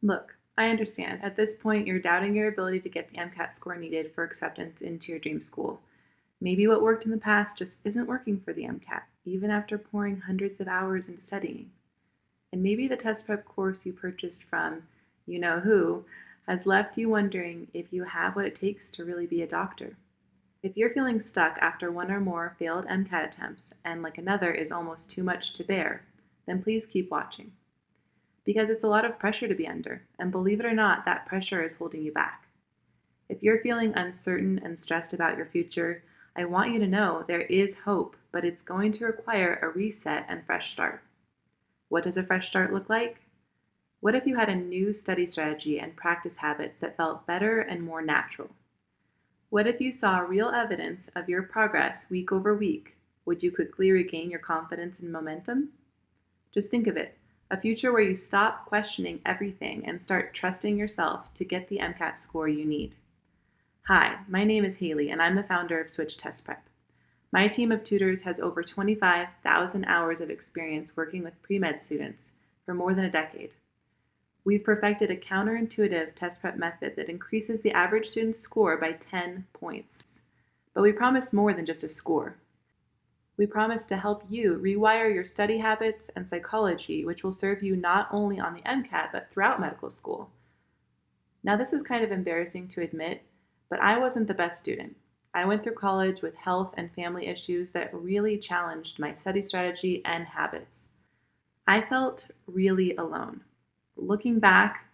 Look, I understand. At this point, you're doubting your ability to get the MCAT score needed for acceptance into your dream school. Maybe what worked in the past just isn't working for the MCAT, even after pouring hundreds of hours into studying. And maybe the test prep course you purchased from you know who has left you wondering if you have what it takes to really be a doctor. If you're feeling stuck after one or more failed MCAT attempts and like another is almost too much to bear, then please keep watching. Because it's a lot of pressure to be under, and believe it or not, that pressure is holding you back. If you're feeling uncertain and stressed about your future, I want you to know there is hope, but it's going to require a reset and fresh start. What does a fresh start look like? What if you had a new study strategy and practice habits that felt better and more natural? What if you saw real evidence of your progress week over week? Would you quickly regain your confidence and momentum? Just think of it, a future where you stop questioning everything and start trusting yourself to get the MCAT score you need. Hi, my name is Haley, and I'm the founder of Switch Test Prep. My team of tutors has over 25,000 hours of experience working with pre-med students for more than a decade. We've perfected a counterintuitive test prep method that increases the average student's score by 10 points. But we promise more than just a score. We promise to help you rewire your study habits and psychology, which will serve you not only on the MCAT, but throughout medical school. Now, this is kind of embarrassing to admit, but I wasn't the best student. I went through college with health and family issues that really challenged my study strategy and habits. I felt really alone. Looking back,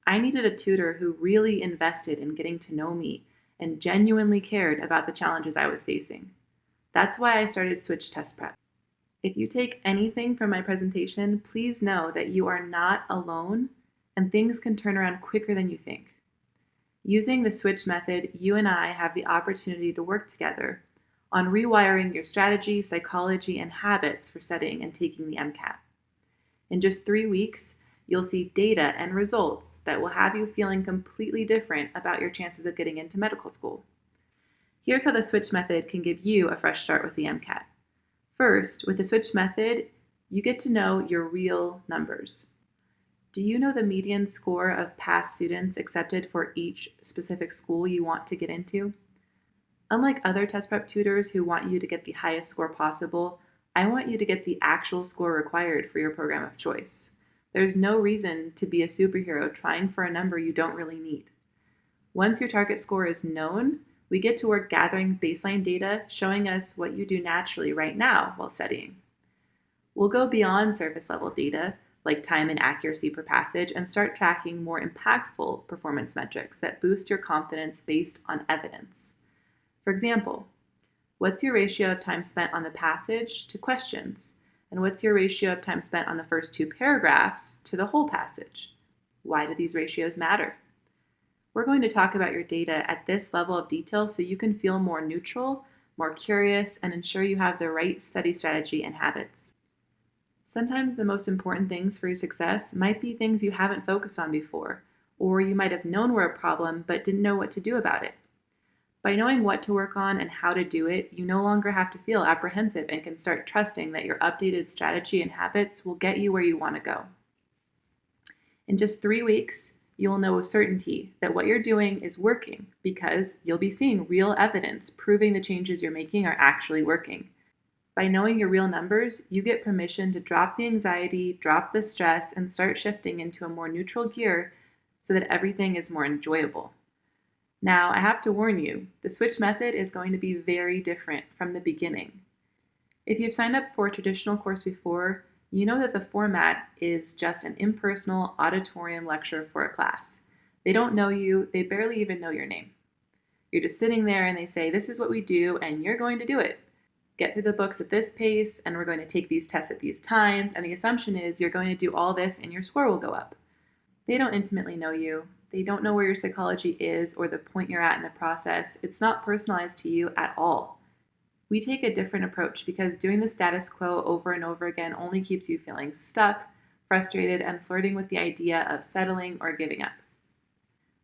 I needed a tutor who really invested in getting to know me and genuinely cared about the challenges I was facing. That's why I started Switch Test Prep. If you take anything from my presentation, please know that you are not alone and things can turn around quicker than you think. Using the Switch method, you and I have the opportunity to work together on rewiring your strategy, psychology, and habits for studying and taking the MCAT. In just 3 weeks, you'll see data and results that will have you feeling completely different about your chances of getting into medical school. Here's how the Switch method can give you a fresh start with the MCAT. First, with the Switch method, you get to know your real numbers. Do you know the median score of past students accepted for each specific school you want to get into? Unlike other test prep tutors who want you to get the highest score possible, I want you to get the actual score required for your program of choice. There's no reason to be a superhero trying for a number you don't really need. Once your target score is known, we get to work gathering baseline data showing us what you do naturally right now while studying. We'll go beyond surface level data, like time and accuracy per passage, and start tracking more impactful performance metrics that boost your confidence based on evidence. For example, what's your ratio of time spent on the passage to questions? And what's your ratio of time spent on the first 2 paragraphs to the whole passage? Why do these ratios matter? We're going to talk about your data at this level of detail so you can feel more neutral, more curious, and ensure you have the right study strategy and habits. Sometimes the most important things for your success might be things you haven't focused on before, or you might have known were a problem but didn't know what to do about it. By knowing what to work on and how to do it, you no longer have to feel apprehensive and can start trusting that your updated strategy and habits will get you where you want to go. In just 3 weeks, you will know with certainty that what you're doing is working because you'll be seeing real evidence proving the changes you're making are actually working. By knowing your real numbers, you get permission to drop the anxiety, drop the stress, and start shifting into a more neutral gear so that everything is more enjoyable. Now, I have to warn you, the Switch method is going to be very different from the beginning. If you've signed up for a traditional course before, you know that the format is just an impersonal auditorium lecture for a class. They don't know you, they barely even know your name. You're just sitting there and they say, this is what we do and you're going to do it. Get through the books at this pace and we're going to take these tests at these times, and the assumption is you're going to do all this and your score will go up. They don't intimately know you. They don't know where your psychology is or the point you're at in the process. It's not personalized to you at all. We take a different approach because doing the status quo over and over again only keeps you feeling stuck, frustrated, and flirting with the idea of settling or giving up.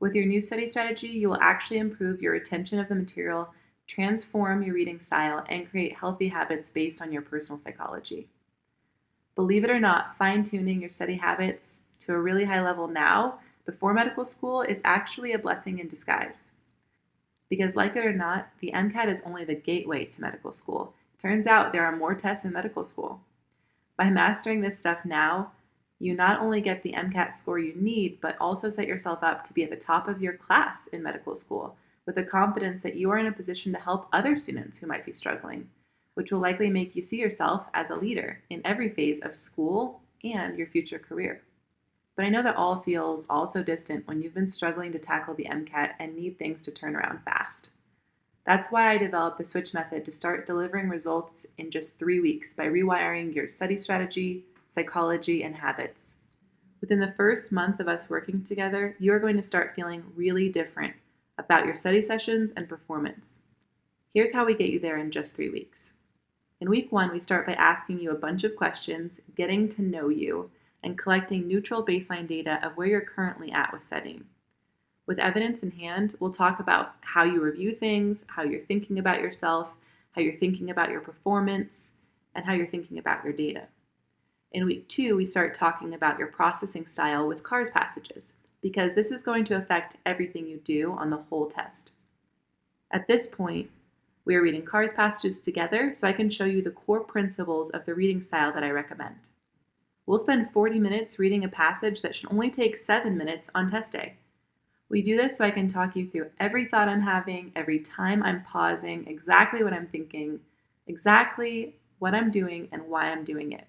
With your new study strategy, you will actually improve your retention of the material, transform your reading style, and create healthy habits based on your personal psychology. Believe it or not, fine-tuning your study habits to a really high level now before medical school is actually a blessing in disguise. Because, like it or not, the MCAT is only the gateway to medical school. Turns out there are more tests in medical school. By mastering this stuff now, you not only get the MCAT score you need, but also set yourself up to be at the top of your class in medical school with the confidence that you are in a position to help other students who might be struggling, which will likely make you see yourself as a leader in every phase of school and your future career. But I know that all feels also distant when you've been struggling to tackle the MCAT and need things to turn around fast. That's why I developed the switch method to start delivering results in just 3 weeks by rewiring your study strategy, psychology, and habits. Within the first month of us working together, you are going to start feeling really different about your study sessions and performance. Here's how we get you there in just 3 weeks. In week 1, we start by asking you a bunch of questions, getting to know you, and collecting neutral baseline data of where you're currently at with studying. With evidence in hand, we'll talk about how you review things, how you're thinking about yourself, how you're thinking about your performance, and how you're thinking about your data. In week 2, we start talking about your processing style with CARS passages, because this is going to affect everything you do on the whole test. At this point, we are reading CARS passages together so I can show you the core principles of the reading style that I recommend. We'll spend 40 minutes reading a passage that should only take 7 minutes on test day. We do this so I can talk you through every thought I'm having, every time I'm pausing, exactly what I'm thinking, exactly what I'm doing, and why I'm doing it.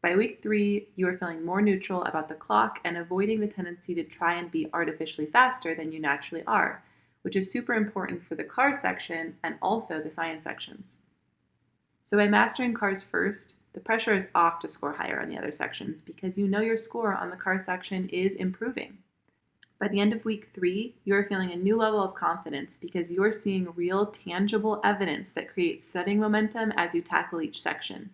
By week 3, you are feeling more neutral about the clock and avoiding the tendency to try and be artificially faster than you naturally are, which is super important for the CARS section and also the science sections. So by mastering CARS first, the pressure is off to score higher on the other sections because you know your score on the CARS section is improving. By the end of week 3, you are feeling a new level of confidence because you are seeing real, tangible evidence that creates studying momentum as you tackle each section.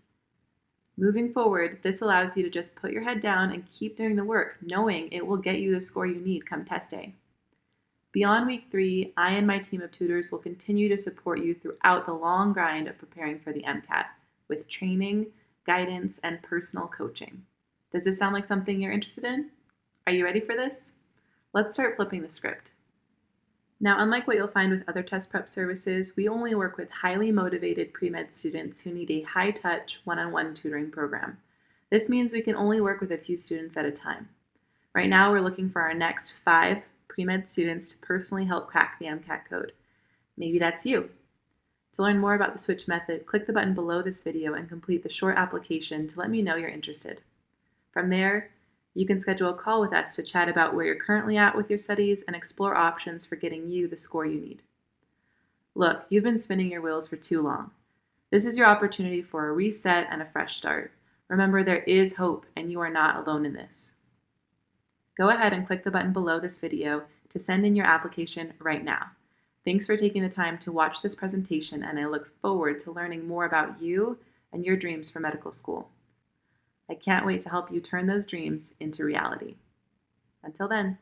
Moving forward, this allows you to just put your head down and keep doing the work, knowing it will get you the score you need come test day. Beyond week 3, I and my team of tutors will continue to support you throughout the long grind of preparing for the MCAT with training, guidance, and personal coaching. Does this sound like something you're interested in? Are you ready for this? Let's start flipping the script. Now, unlike what you'll find with other test prep services, we only work with highly motivated pre-med students who need a high-touch, one-on-one tutoring program. This means we can only work with a few students at a time. Right now, we're looking for our next 5 pre-med students to personally help crack the MCAT code. Maybe that's you. To learn more about the switch method, click the button below this video and complete the short application to let me know you're interested. From there, you can schedule a call with us to chat about where you're currently at with your studies and explore options for getting you the score you need. Look, you've been spinning your wheels for too long. This is your opportunity for a reset and a fresh start. Remember, there is hope and you are not alone in this. Go ahead and click the button below this video to send in your application right now. Thanks for taking the time to watch this presentation, and I look forward to learning more about you and your dreams for medical school. I can't wait to help you turn those dreams into reality. Until then.